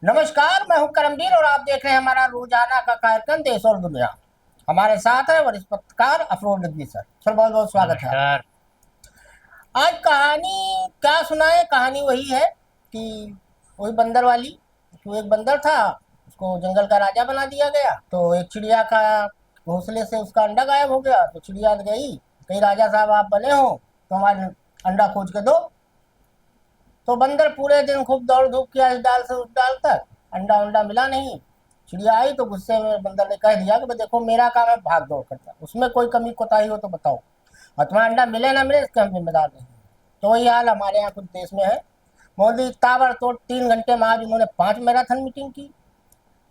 नमस्कार, मैं हूं करमवीर और आप देख रहे हैं हमारा रोजाना का कार्यक्रम देश और दुनिया। हमारे साथ है वरिष्ठ पत्रकार अफरोज नकवी सर। सर बहुत बहुत स्वागत है आपका। नमस्कार। आज कहानी क्या सुनाए, कहानी वही है कि वही बंदर वाली। तो एक बंदर था, उसको जंगल का राजा बना दिया गया। तो एक चिड़िया का घोंसले से उसका अंडा गायब हो गया। तो चिड़िया गई, कहीं राजा साहब आप बने हो तो हमारे अंडा खोज के दो। तो बंदर पूरे दिन खूब दौड़ धूप किया, इस डाल से उस डाल तक, अंडा अंडा मिला नहीं। चिड़िया आई तो गुस्से में बंदर ने कह दिया कि भाई देखो, मेरा काम है भाग दौड़ करना, उसमें कोई कमी कोताही हो तो बताओ, और तुम्हारा अंडा मिले ना मिले इसके हम जिम्मेदार नहीं। तो वही हाल हमारे यहाँ कुछ देश में है। मोदी ताबड़तोड़ 3 घंटे में आज उन्होंने 5 मैराथन मीटिंग की।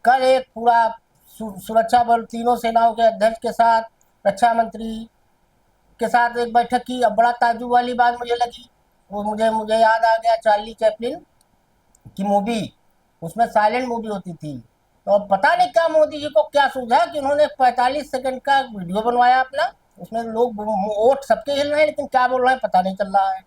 कल एक पूरा सुरक्षा बल तीनों सेनाओं के अध्यक्ष के साथ, रक्षा मंत्री के साथ एक बैठक की। अब बड़ा ताज्जुब वाली बात मुझे लगी, वो मुझे मुझे याद आ गया चार्ली चैपलिन की मूवी। उसमें साइलेंट मूवी होती थी। तो अब पता नहीं क्या मोदी जी को क्या सूझा कि उन्होंने 45 सेकंड का वीडियो बनवाया अपना। उसमें लोग वोट सबके हिल रहे हैं, लेकिन क्या बोल रहे हैं पता नहीं चल रहा है।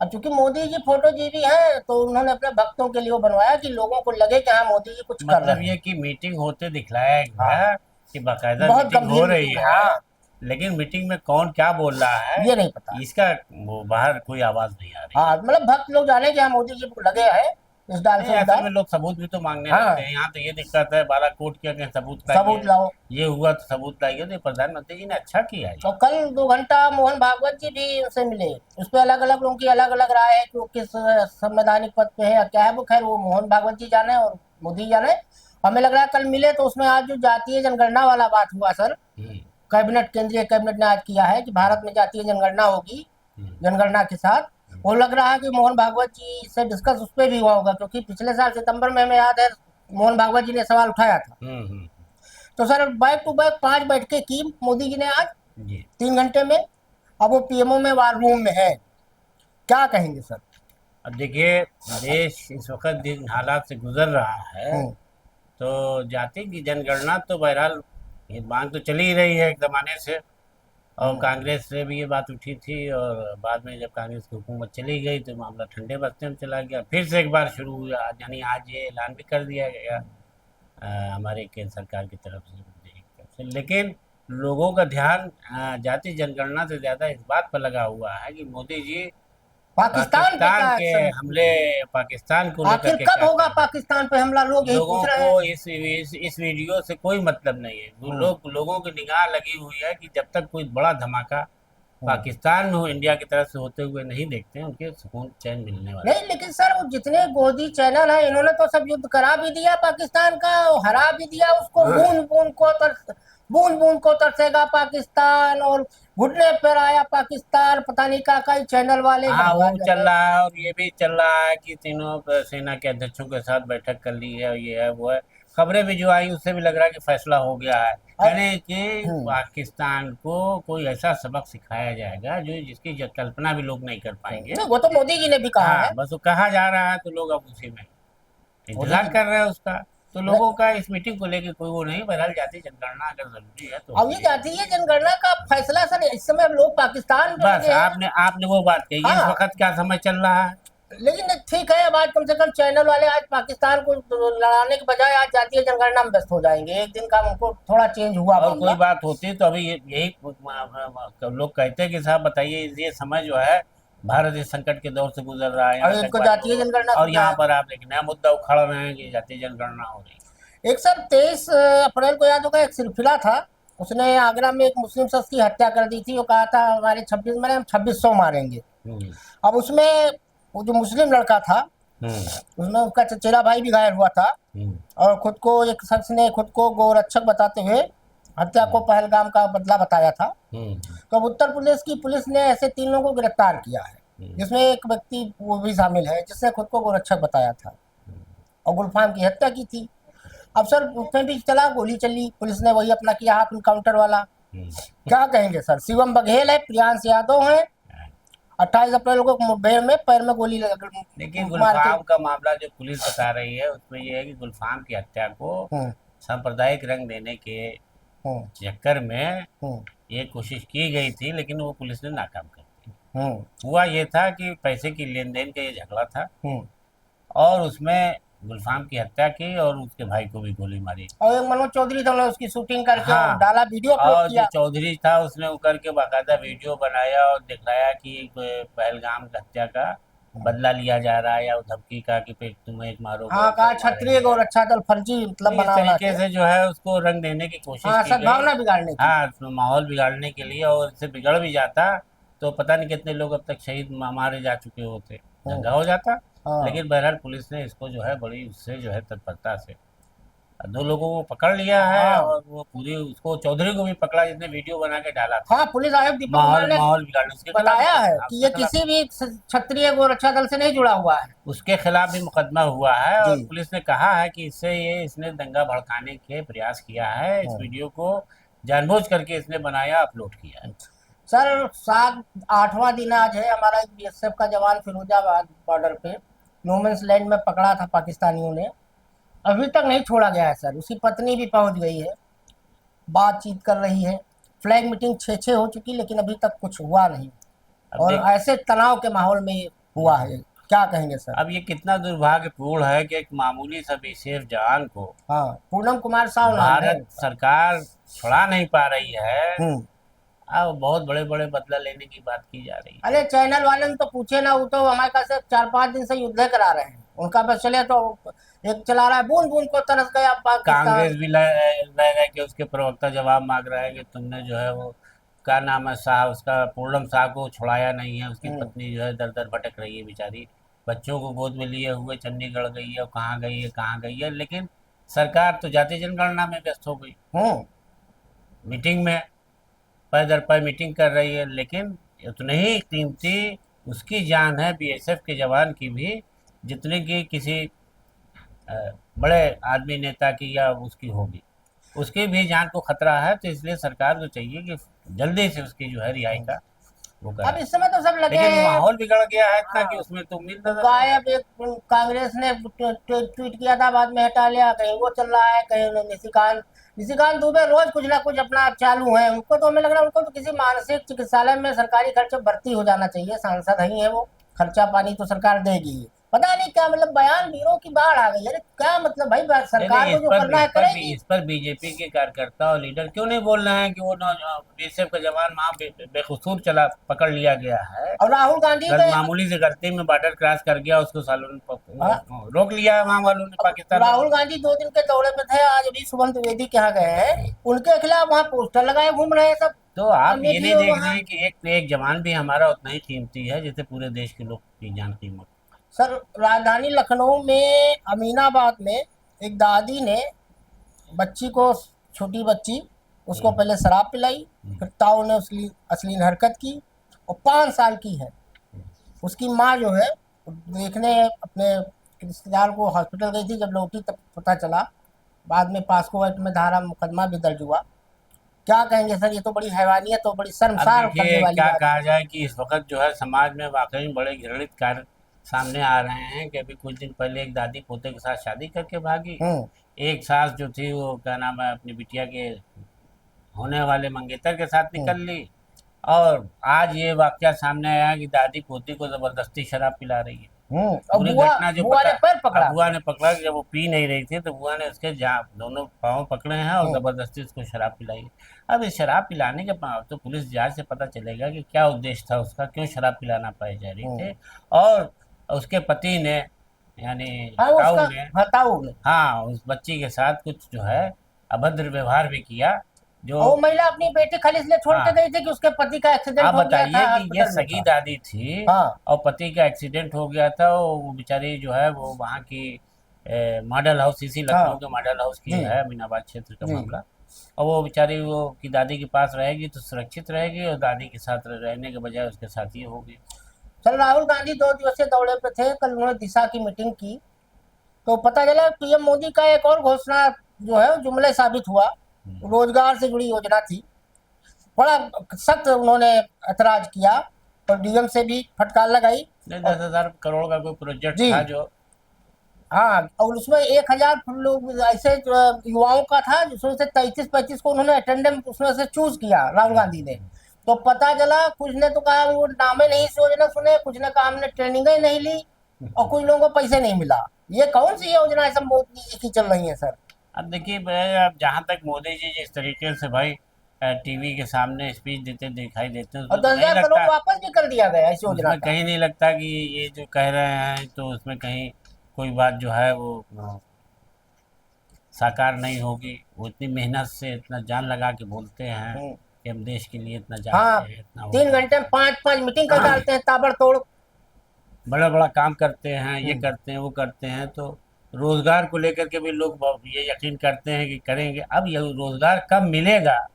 अब चूंकि मोदी जी फोटो जी भी हैं, तो उन्होंने अपने भक्तों के लिए वो बनवाया कि लोगों को लगे कि हाँ मोदी जी कुछ कर मतलब रहे हैं। ये कि मीटिंग होते दिखलाया हाँ, गया कि बाकायदा बहुत मीटिंग हो गंभीर रही मीटिंग, है। हाँ। लेकिन मीटिंग में कौन क्या बोल रहा है ये नहीं पता। इसका वो बाहर कोई आवाज नहीं आ रही हाँ, है। मतलब भक्त लोग जाने कि हाँ मोदी जी को लगे हैं इस डाल नहीं, से उस असल डाल। में लोग सबूत भी तो मांगने हाँ, लगते हैं। यहाँ तो ये दिक्कत है, बालाकोट के अगेंस्ट सबूत सबूत लाइए, लाओ। ये हुआ तो सबूत लाइए। तो प्रधानमंत्री जी ने अच्छा किया ये। तो कल 2 घंटा मोहन भागवत जी भी उनसे मिले। उस पर अलग अलग लोगों की अलग अलग राय है कि वो किस संवैधानिक पद पे है या क्या है। वो खैर वो मोहन भागवत जी जाने और मोदी जाने। हमें लग रहा है कल मिले तो उसमें आज जो जातीय जनगणना वाला बात हुआ सर, हम्म, कैबिनेट, केंद्रीय कैबिनेट ने आज किया है कि भारत में जातीय जनगणना होगी। हम्म, जनगणना के साथ हम्म, वो लग रहा है कि मोहन भागवत जी से डिस्कस उस पर भी हुआ होगा, क्योंकि पिछले साल सितंबर में हमें याद है मोहन भागवत जी ने सवाल उठाया था। हम्म, तो सर बैक टू बैक 5 बैठकें की मोदी जी ने आज जी। 3 घंटे में। अब वो पीएमओ में वार रूम में है। क्या कहेंगे सर? अब देखिए, देश इस वक्त जिन हालात से गुजर रहा है, हम्म। तो जाति की जनगणना तो बहरहाल ये मांग तो चली ही रही है एक जमाने से। और हम्म। कांग्रेस से भी ये बात उठी थी, और बाद में जब कांग्रेस की हुकूमत चली गई तो मामला ठंडे बस्ते में चला गया। फिर से एक बार शुरू हुआ, यानी आज ये ऐलान भी कर दिया गया हमारे केंद्र सरकार की तरफ से, मोदी जी की तरफ से। लेकिन लोगों का ध्यान जाति जनगणना से ज़्यादा इस बात पर लगा हुआ है कि मोदी जी पाकिस्तान पे पाकिस्तान क्या के एक्शन? हमले, पाकिस्तान को लेकर आखिर के कब क्या होगा कर रहे हैं। पाकिस्तान पे हमला? लोग यही लोगों पूछ रहे को हैं। इस वीडियो से कोई मतलब नहीं है। वो हम्म। लोगों की निगाह लगी हुई है कि जब तक कोई बड़ा धमाका हम्म। पाकिस्तान में हो, इंडिया की तरफ से होते हुए नहीं देखते हैं, उनके सुकून चैन मिलने वाला नहीं, लेकिन सर वो जितने गोदी चैनल हैं इन्होंने तो सब युद्ध करा भी दिया पाकिस्तान का, और हरा भी दिया उसको। नहीं है। बूंद बूंद को तरसेगा पाकिस्तान, और घुटने पर आया पाकिस्तान। पता नहीं का कई चैनल वाले हाँ, भड़का वो चल रहे हैं। रहा है, और ये भी चल रहा है कि तीनों सेना के अध्यक्षों के साथ बैठक कर ली है, और ये है वो है। खबरें भी जो आई उससे भी लग रहा है कि फैसला हो गया है, अब यानी कि हम्म। पाकिस्तान को कोई ऐसा सबक सिखाया जाएगा जो जिसकी कल्पना भी लोग नहीं कर पाएंगे। नहीं, वो तो मोदी जी ने भी कहा हाँ, है। बस वो कहा जा रहा है तो लोग अब उसी में मोदी इंतजार जी कर रहे हैं उसका। तो ने। लोगों का इस मीटिंग को लेके कोई वो नहीं, बहरहाल जाति जनगणना अगर जरूरी है तो अब ये होगी। जातीय जनगणना का फैसला सर इस समय अब लोग पाकिस्तान पे बस लगे हैं। आपने आपने वो बात कही है, इस हाँ, वक्त क्या समय चल रहा है। लेकिन ठीक है, अब आज कम से कम चैनल वाले आज पाकिस्तान को लड़ाने के बजाय आज जातीय जनगणना में व्यस्त हो जाएंगे। एक दिन का उनको थोड़ा चेंज हुआ और कोई मामला। बात होती तो अभी यही लोग कहते हैं कि साहब बताइए, ये समय जो है भारत इस संकट के दौर से गुजर रहा है, और यहाँ इनको आतंकवादी जातीय लोग, जनगणना और यहाँ सुझाया। पर आप एक नया मुद्दा उखाड़ रहे हैं कि जातीय जनगणना हो रही एक सर 23 अप्रैल को याद होगा, एक सिलसिला था। उसने आगरा में एक मुस्लिम शख्स की हत्या कर दी थी। वो कहा था हमारे 26 मरे, हम 2600 मारेंगे। है। अब उसमें वो जो मुस्लिम लड़का था, हम्म, उसमें उसका चचेरा भाई भी घायल हुआ था। हम्म, और खुद को एक शख्स ने खुद को गोरक्षक बताते हुए हत्या को हम्म, पहलगाम का बदला बताया था। हम्म, तो अब उत्तर प्रदेश की पुलिस ने ऐसे 3 लोगों को गिरफ्तार किया है, हम्म, जिसमें एक व्यक्ति वो भी शामिल है जिसने खुद को गोरक्षक बताया था और गुलफाम की हत्या की थी। अब सर उसमें भी चला, गोली चली, पुलिस ने वही अपना किया हाथ इनकाउंटर वाला। हम्म। क्या कहेंगे सर? शिवम बघेल है, प्रियांश यादव है। 28 अप्रैल को मुठभेड़ में पैर में गोली देखिए, मार के। गुलफाम का मामला जो पुलिस बता रही है उसमें यह है कि गुलफाम की हत्या को हम्म। सांप्रदायिक रंग देने के हम्म। चक्कर में हम्म। ये कोशिश की गई थी, लेकिन वो पुलिस ने नाकाम कर दी। हम्म। हुआ ये था कि पैसे की लेन देन का ये झगड़ा था, हम्म। और उसमें गुलफाम की हत्या की और उसके भाई को भी गोली मारी। और एक मनोज चौधरी था, उन्होंने उसकी शूटिंग करके और हाँ, डाला, वीडियो अपलोड और जो किया। चौधरी था उसने वो करके बाकायदा वीडियो बनाया और दिखाया कि पहलगाम की हत्या का बदला लिया जा रहा है, या वो धमकी का कि पे तुम्हें एक मारोगे हाँ, हम कहा सब क्षत्रिय मारेंगे। गौरक्षा दल फर्जी तो मतलब इस बना बना तरीके के, से जो है उसको रंग देने की कोशिश हाँ, की गई। सद्भावना बिगाड़ने की। हाँ, तो माहौल बिगाड़ने के लिए, और इससे बिगड़ भी जाता तो पता नहीं कितने लोग अब तक शहीद मारे जा चुके होते, हम्म, दंगा हो जाता। हाँ लेकिन बहरहाल पुलिस ने इसको जो है बड़ी उससे जो है तत्परता से दो लोगों को पकड़ लिया है, हाँ और वो पूरी उसको चौधरी को भी पकड़ा जिसने वीडियो बना के डाला था। हाँ, पुलिस आयुक्त दीपक कुमार माहौल ने माहौल बिगाड़ने उसके खिलाफ बताया है कि उसके ये खिलाफ किसी भी क्षत्रिय गौरक्षा दल से नहीं जुड़ा हुआ है। उसके खिलाफ भी मुकदमा हुआ है, जी। और पुलिस ने कहा है कि इसने दंगा भड़काने के प्रयास किया है, इस हाँ। वीडियो को जानबूझ करके इसने बनाया, अपलोड किया है। सर, 7 8वां दिन आज है, हमारा एक बीएसएफ का जवान फिरोजाबाद बॉर्डर पे नोमेंस लैंड में पकड़ा था पाकिस्तानियों ने, अभी तक नहीं छोड़ा गया है सर। उसकी पत्नी भी पहुंच गई है, बातचीत कर रही है। फ्लैग मीटिंग 6 6 हो चुकी, लेकिन अभी तक कुछ हुआ नहीं। अब और देख ऐसे तनाव के माहौल में ये हुआ है, क्या कहेंगे सर? अब ये कितना दुर्भाग्यपूर्ण है कि एक मामूली सा बीएसएफ जवान को हाँ, पूनम कुमार साव नाम है भारत उसका। सरकार छुड़ा नहीं पा रही है। हम्म। अब बहुत बड़े बड़े बदला लेने की बात की जा रही है। अरे चैनल वाले ने तो पूछे ना, वो तो हमारे पास से 4 5 दिन से युद्ध करा रहे हैं, उनका बस चले तो एक चला रहा है, बूंद बूंद को तरस गया कांग्रेस पाकिस्तान। भी रह रहे कि उसके प्रवक्ता जवाब मांग रहा है कि तुमने जो है वो क्या नाम है साहब उसका, पूर्णम साहब को छुड़ाया नहीं है। उसकी हम्म, पत्नी जो है दर दर भटक रही है बेचारी, बच्चों को गोद में लिए हुए चंडीगढ़ गई है, और कहाँ गई है कहाँ गई है। लेकिन सरकार तो जाति जनगणना में व्यस्त हो गई, हम्म। मीटिंग में पै दर पै मीटिंग कर रही है। लेकिन उतनी ही कीमती उसकी जान है बीएसएफ के जवान की भी, जितने की किसी अ, बड़े आदमी नेता की या उसकी होगी। उसकी भी जान को खतरा है, तो इसलिए सरकार को चाहिए कि जल्दी से उसकी जो है रिहाई का वो अब करे। इस समय तो सब लगे लेकिन हैं। माहौल बिगड़ गया है इतना कि हाँ, उसमें तो उम्मीद तो नजर नहीं गायब आती। एक कांग्रेस ने ट्वीट किया था, बाद में हटा लिया, कहीं वो चल रहा है, कहीं निशिकांत निशिकांत दुबे रोज कुछ ना कुछ अपना चालू है। उनको तो हमें लग रहा है उनको तो किसी मानसिक चिकित्सालय में सरकारी खर्चे भर्ती हो जाना चाहिए, सांसद ही है वो, खर्चा पानी तो सरकार देगी। पता नहीं क्या मतलब, बयान वीरों की बाढ़ आ गई। अरे क्या मतलब भाई, नहीं सरकार नहीं, को जो करना है करेगी। इस पर बीजेपी के कार्यकर्ता और लीडर क्यों नहीं बोल रहे हैं कि वो बीएसएफ का जवान वहाँ बेकसूर चला पकड़ लिया गया है। और राहुल गांधी तो, मामूली से गलती में बॉर्डर क्रॉस कर गया, उसको सालों हाँ, रोक लिया वहाँ वालों ने, अब पाकिस्तान वालों राहुल ने। गांधी 2 दिन के दौरे पे थे, आज अभी शुभम द्विवेदी के यहाँ गए हैं, उनके खिलाफ वहाँ पोस्टर लगाए घूम रहे हैं सब तो आप ये अमेठी नहीं और देख रहे वहाँ। हैं कि एक जवान भी हमारा उतना ही कीमती है जैसे पूरे देश के लोग की जान कीमत। सर, राजधानी लखनऊ में अमीनाबाद में एक दादी ने बच्ची को, छोटी बच्ची, उसको हम्म, पहले शराब पिलाई, हम्म, फिर ताऊ ने उसकी अश्लील हरकत की, और 5 साल की है। उसकी माँ जो है देखने अपने रिश्तेदार को हॉस्पिटल गई थी, जब लौटी तब पता चला। बाद में पास्को एक्ट में धारा मुकदमा भी दर्ज हुआ। क्या कहेंगे सर, ये तो बड़ी हैवानियत और बड़ी अब शर्मसार करने देखिए वाली क्या बात कहा है। जाए कि इस वक्त जो है समाज में वाकई बड़े घृणित कार्य सामने आ रहे हैं। कि अभी कुछ दिन पहले एक दादी पोते के साथ शादी करके भागी, हम्म, एक सास जो थी वो क्या नाम है अपनी बिटिया के होने वाले मंगेतर के साथ हम्म, निकल ली, और आज ये वाकया सामने आया कि दादी पोती को जबरदस्ती शराब पिला रही है। और पूरी बुआ घटना जो बुआ पता, ने पैर अब पकड़ा। बुआ ने पकड़ा कि जब वो पी नहीं रही थी तो बुआ ने उसके दोनों पाँव पकड़े हैं और हम्म, जबरदस्ती उसको शराब पिलाई है। अब इस शराब पिलाने के बाद तो पुलिस जांच से पता चलेगा कि क्या उद्देश्य था उसका, क्यों शराब पिलाना पाई जा रही हम्म। थे। और उसके पति ने, यानी हाँ, वो ताऊ उसका ने, हताऊ ने, हाँ, उस बच्ची के साथ कुछ जो है अभद्र व्यवहार भी किया, जो और वो महिला अपनी बेटी खाली इसलिए छोड़ के हाँ। गई थी कि उसके पति का एक्सीडेंट आप हो गया था, बताइए कि ये हॉस्पिटल में सगी था। दादी थी हाँ। और पति का एक्सीडेंट हो गया था, वो बेचारी जो है वो वहाँ की मॉडल हाउस, इसी लखनऊ हाँ के मॉडल हाउस की जी। है, अमीनाबाद क्षेत्र का जी। मामला। और वो बेचारी वो की दादी के पास रहेगी तो सुरक्षित रहेगी, और दादी के साथ रहने के बजाय उसके साथ ये हो गई। चल, राहुल गांधी 2 दिवसीय दौरे पे थे, कल उन्होंने दिशा की मीटिंग की, तो पता चला पीएम मोदी का एक और घोषणा जो है जुमले साबित हुआ। हम्म। रोजगार से जुड़ी योजना थी, बड़ा सख्त उन्होंने ऐतराज किया, और डीएम से भी फटकार लगाई। नहीं, और 10,000 करोड़ का कोई प्रोजेक्ट जी, था जो। हाँ, और उसमें 1,000 लोग ऐसे युवाओं का था, जिसमें से 33 35 को उन्होंने अटेंडेंस उसमें से चूज किया राहुल गांधी ने। तो पता चला कुछ ने तो कहा वो नामे नहीं इस योजना सुने, कुछ ने कहा हमने ट्रेनिंग ही नहीं ली, और कुछ लोगों को पैसे नहीं मिला। ये कौन सी योजना है सब मोदी जी की चल रही है सर? अब देखिए अब जहाँ तक मोदी जी जिस तरीके से भाई टीवी के सामने स्पीच देते दिखाई देते हैं, और उसमें तो दस नहीं हजार करोड़ लगता, वापस भी कर दिया गया इस योजना उसमें का। कहीं नहीं लगता कि ये जो कह रहे हैं तो उसमें कहीं कोई बात जो है वो साकार नहीं होगी। वो इतनी मेहनत से इतना जान लगा के बोलते हैं हम्म। कि हम देश के लिए इतना हाँ, जाते हैं, इतना वो 3 घंटे में करते पांच पांच मीटिंग कर हैं, डालते हैं ताबड़तोड़। बड़ा बड़ा काम करते हैं, ये हम्म। करते हैं वो करते हैं। तो रोजगार को लेकर के भी लोग ये यकीन करते हैं कि करेंगे। अब ये रोजगार कब मिलेगा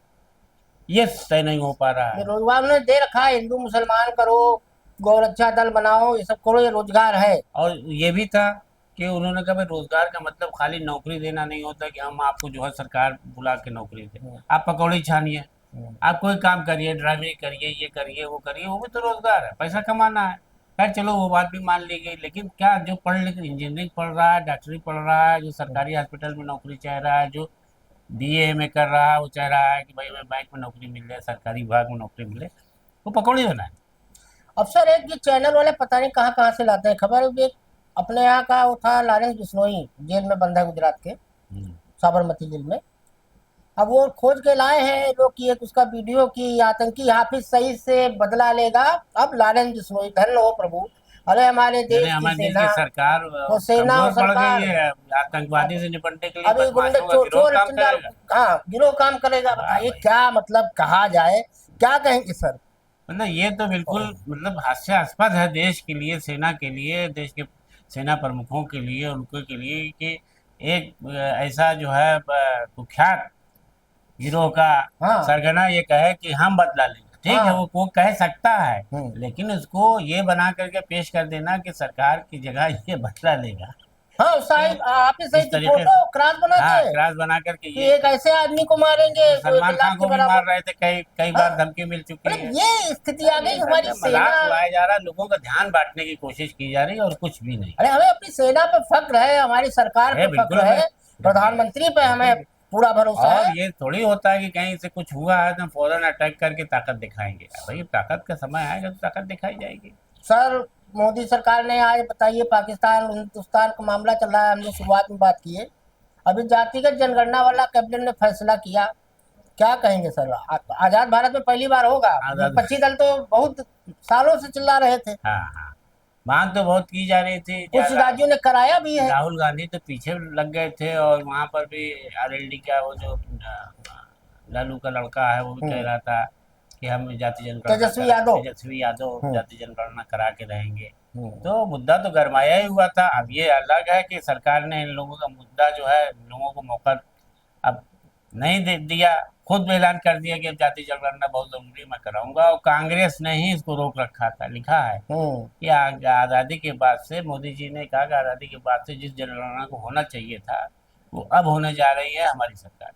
ये तय नहीं हो पा रहा ये है। रोजगार उन्होंने दे रखा है, हिंदू मुसलमान करो, गौरक्षा दल बनाओ, ये सब करो, ये रोजगार है। और ये भी था कि उन्होंने कहा भाई रोजगार का मतलब खाली नौकरी देना नहीं होता कि हम आपको जो है सरकार बुला के नौकरी दे। हम्म। आप पकौड़ी छानिए, हम्म। आप कोई काम करिए, ड्राइवरी करिए, ये करिए वो करिए, वो भी तो रोजगार है, पैसा कमाना है। खैर चलो वो बात भी मान ली गई, लेकिन क्या जो पढ़ लिख इंजीनियरिंग पढ़ रहा है, डॉक्टरी पढ़ रहा है, जो सरकारी हॉस्पिटल में नौकरी चाह रहा है, जो बीए में कर रहा है, वो चाह रहा है कि भाई हमें बैंक में नौकरी मिल जाए, सरकारी विभाग में नौकरी मिले, वो पकौड़ी बना है। अफसर एक ये चैनल वाले पता नहीं कहाँ कहाँ से लाते हैं खबर। एक अपने यहाँ का वो था लॉरेंस बिश्नोई, जेल में बंद है गुजरात के, हम्म। साबरमती जेल में। अब वो खोज के लाए हैं लोग कि एक उसका वीडियो की आतंकी हाफिज सईद से बदला लेगा अब लॉरेंस बिश्नोई, धन्य हो प्रभु। अरे हमारे यानी देश की हमारे देश सेना, की सरकार वो सेना और कमजोर पड़ गई सरकार है। आतंकवादी से निपटने के लिए अभी गुंडे बदमाशों का चोर गिरोह चोर काम चिल्ला, करेगा। हाँ गिरोह काम करेगा। वाह बताइए भाई, क्या मतलब कहा जाए, क्या कहेंगे सर? मतलब ये तो बिल्कुल मतलब हास्यास्पद है देश के लिए, सेना के लिए, देश के सेना प्रमुखों के लिए, उनके के लिए कि एक ऐसा जो है कुख्यात गिरोह का हाँ। सरगना ये कहे कि हम बदला लेंगे। ठीक है, हाँ। वो कह सकता है, हम्म। लेकिन उसको ये बना करके पेश कर देना कि सरकार की जगह ये बदला लेगा, हाँ, तो साहिब आपने सही इस की तरीके फोटो से क्रॉस बना हाँ के क्रास बना करके कि ये एक ऐसे आदमी को मारेंगे वो जो 1 सलमान लाख खान के को भी मार बराबर। रहे थे, कई कई हाँ, बार धमकी मिल चुकी है। मतलब ये स्थिति आ गई ये सब हमारी जो सेना। मजाक उड़ाया जा रहा है, लोगों का ध्यान बांटने की कोशिश की जा रही है और कुछ भी नहीं अरे हमें अपनी सेना पे फक्र है, हमारी सरकार है। पे बिल्कुल फक्र हमें है, प्रधानमंत्री पे हमें बिल्कुल। पूरा भरोसा और है। ये थोड़ी होता है कि कहीं से कुछ हुआ है तो फौरन अटैक करके ताकत दिखाएंगे। भाई ताकत का समय आएगा तो ताकत दिखाई जाएगी। सर मोदी सरकार ने आज बताइए पाकिस्तान हिंदुस्तान का मामला चल रहा है, हमने शुरुआत में बात की है। अभी जातिगत जनगणना वाला कैबिनेट ने फैसला किया, क्या कहेंगे सर? आजाद भारत में पहली बार होगा। आजाद विपक्षी दल तो बहुत सालों से चिल्ला रहे थे, हाँ हाँ, मांग तो बहुत की जा रही थी कुछ ज्यादा। राज्यों ने कराया भी है। राहुल गांधी तो पीछे लग गए थे और वहां पर भी आरएलडी का वो जो लालू का लड़का है वो भी कह हम्म। रहा था कि हम जाति जनगणना तेजस्वी यादव। तेजस्वी यादव हम्म। जाति जनगणना करा के रहेंगे। हम्म। तो मुद्दा तो गरमाया ही हुआ था। अब ये अलग है कि सरकार ने इन लोगों का मुद्दा जो है, इन लोगों को मौका अब नहीं दे दिया, खुद ऐलान कर दिया कि अब जाति जनगणना बहुत जरूरी मैं कराऊंगा। और कांग्रेस ने ही इसको रोक रखा था। लिखा है हम्म। कि आज़ादी के बाद से मोदी जी ने कहा कि आज़ादी के बाद से जिस जनगणना को होना चाहिए था वो अब होने जा रही है हमारी सरकार।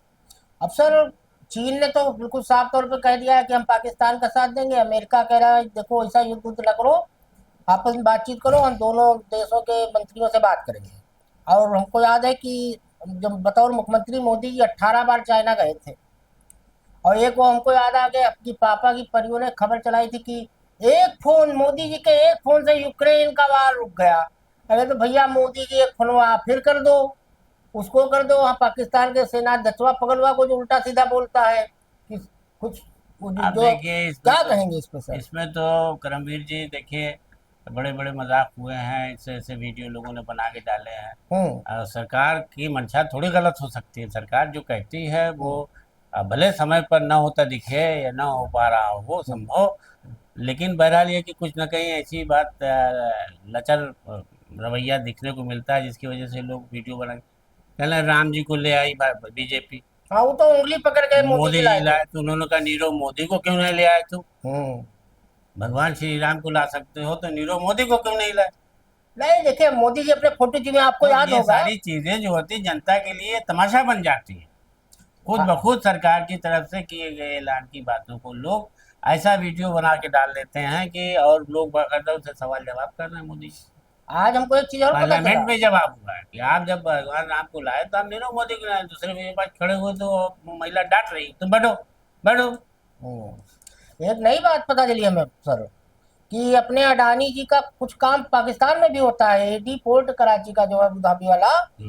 अब सर चीन ने तो बिल्कुल साफ तौर पे कह दिया है कि हम पाकिस्तान का साथ देंगे। अमेरिका कह रहा है देखो ऐसा युद्ध उद्ध न करो, आपस में बातचीत करो, हम दोनों देशों के मंत्रियों से बात करेंगे। और हमको याद है कि जब बतौर मुख्यमंत्री मोदी जी 18 बार चाइना गए थे। और एक वो हमको याद आ गया, आपकी पापा की परियों ने खबर चलाई थी कि एक फोन, मोदी जी के एक फोन से यूक्रेन का वार रुक गया। अरे तो भैया मोदी जी एक फोन वहां फिर कर दो, उसको कर दो। वहाँ पाकिस्तान के सेना दचवा पगलवा को जो उल्टा सीधा बोलता है कि कुछ आप जो, देखिए क्या कहेंगे इस पे सर? इसमें तो करमवीर जी देखिए बड़े बड़े मजाक हुए हैं, ऐसे ऐसे वीडियो लोगों ने बना के डाले हैं। हम्म। सरकार की मंशा थोड़ी गलत हो सकती है। सरकार जो कहती है वो हम्म। भले समय पर ना होता दिखे या ना हो पा रहा हो वो हम्म। संभव, लेकिन बहरहाल ये कि कुछ ना कहीं ऐसी बात लचर रवैया दिखने को मिलता है जिसकी वजह से लोग वीडियो बना कहना राम जी को ले आई बीजेपी, हाँ, वो तो उंगली पकड़ के मोदी मोदी जी जी लाए थे। लाए, तो उन्होंने कहा नीरव मोदी को क्यों नहीं ले आए तुम? हम्म। भगवान श्री राम को ला सकते हो तो नीरव मोदी को क्यों नहीं लाए? नहीं देखिए मोदी जी अपने फोटो जी में आपको तो याद ये होगा। सारी चीजें जो होती जनता के लिए तमाशा बन जाती है। खुद हाँ, ब खुद सरकार की तरफ से किए गए ऐलान की बातों को लोग ऐसा वीडियो बना के डाल देते हैं कि और लोग बाकायदा उससे सवाल जवाब कर रहे हैं मोदी जी। आज हमको एक चीज और पता चला। पार्लियामेंट में जवाब हुआ है कि आप जब भगवान राम को लाए तो आप नीरव मोदी को लाए, दूसरे मेरे पास खड़े हुए तो वो महिला डांट रही तुम बैठो बैठो। एक नई बात पता चली हमें सर, कि अपने अडानी जी का कुछ काम पाकिस्तान में भी होता है। एडी पोर्ट कराची का जो है अबू धाबी वाला,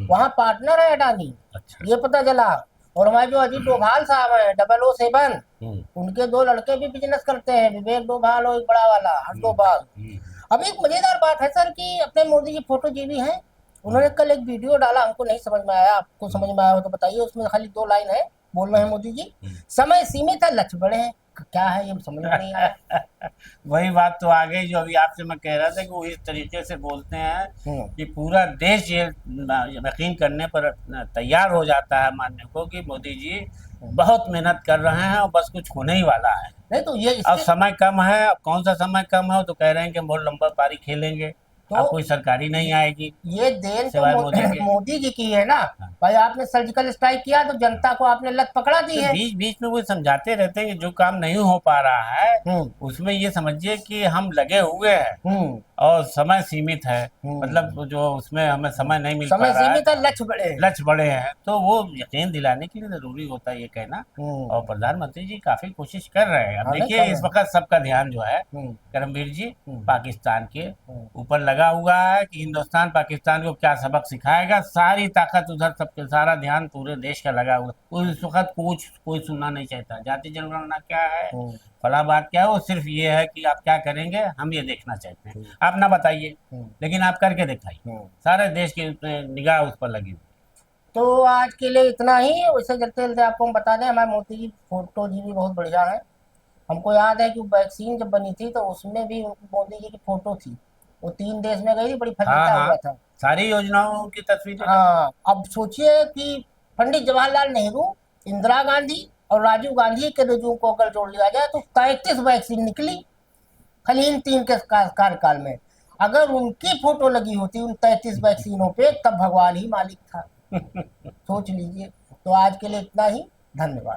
वहाँ पार्टनर है अडानी, अच्छा। ये पता चला। और हमारे जो अजीत डोभाल साहब हैं 007, हम्म, उनके 2 लड़के भी बिजनेस करते हैं, विवेक डोभाल और एक बड़ा वाला हर्ष डोभाल। हम्म, अब एक मजेदार बात है सर कि अपने मोदी जी फोटो जी भी हैं। उन्होंने कल एक वीडियो डाला, हमको नहीं समझ में आया, आपको समझ में आया हो तो बताइए। उसमें खाली 2 लाइन है, बोल रहे हैं मोदी जी, समय सीमित है, लक्ष्य बड़े हैं। क्या है ये समझ में नहीं आया। वही बात तो आ गई जो अभी आपसे मैं कह रहा था कि वो इस तरीके से बोलते हैं कि पूरा देश ये यकीन करने पर तैयार हो जाता है मानने को कि मोदी जी बहुत मेहनत कर रहे हैं और बस कुछ होने ही वाला है। नहीं तो ये अब समय कम है, अब कौन सा समय कम है, तो कह रहे हैं कि बहुत लंबा पारी खेलेंगे, तो अब कोई सरकारी नहीं आएगी ये देन तो सिवाय मोदी के। मोदी जी की है ना। भाई आपने सर्जिकल स्ट्राइक किया तो जनता को आपने लत पकड़ा दी तो है। बीच बीच में वो समझाते रहते हैं कि जो काम नहीं हो पा रहा है उसमें ये समझिए कि हम लगे हुए हैं और समय सीमित है, मतलब जो उसमें हमें समय नहीं मिल पा समय रहा सीमित है, है, लक्ष्य बड़े हैं। तो वो यकीन दिलाने के लिए जरूरी होता है ये कहना। और प्रधानमंत्री जी काफी कोशिश कर रहे हैं। अब हाँ, नहीं देखिए कर इस रहे वक्त सबका ध्यान जो है हैं। करमवीर जी पाकिस्तान के ऊपर लगा हुआ है कि हिंदुस्तान पाकिस्तान को क्या सबक सिखाएगा। सारी ताकत उधर, सबके सारा ध्यान पूरे देश का लगा हुआ है। इस वक्त कोई सुनना नहीं चाहता, जाति जनगणना क्या है, फला बात क्या है, वो सिर्फ ये है कि आप क्या करेंगे हम ये देखना चाहते हैं, आप ना बताइए लेकिन आप करके दिखाइए। सारे देश की निगाह उस पर लगी हुई। तो आज के लिए इतना ही। वैसे चलते चलते आपको हम बता दें, हमारे मोदी जी फोटो जी भी बहुत बढ़िया है। हमको याद है कि वैक्सीन जब बनी थी तो उसमें भी मोदी जी की फोटो थी। वो 3 देश में गई थी, बड़ी हाँ फजीता हुआ हाँ, था। सारी योजनाओं की तस्वीरें। हाँ, अब सोचिए कि पंडित जवाहरलाल नेहरू, इंदिरा गांधी और राजीव गांधी के रिज्यूम को अगर जोड़ लिया जाए तो 33 वैक्सीन निकली खाली इन 3 के कार्यकाल में। अगर उनकी फोटो लगी होती उन 33 वैक्सीनों पे, तब भगवान ही मालिक था। सोच लीजिए। तो आज के लिए इतना ही, धन्यवाद।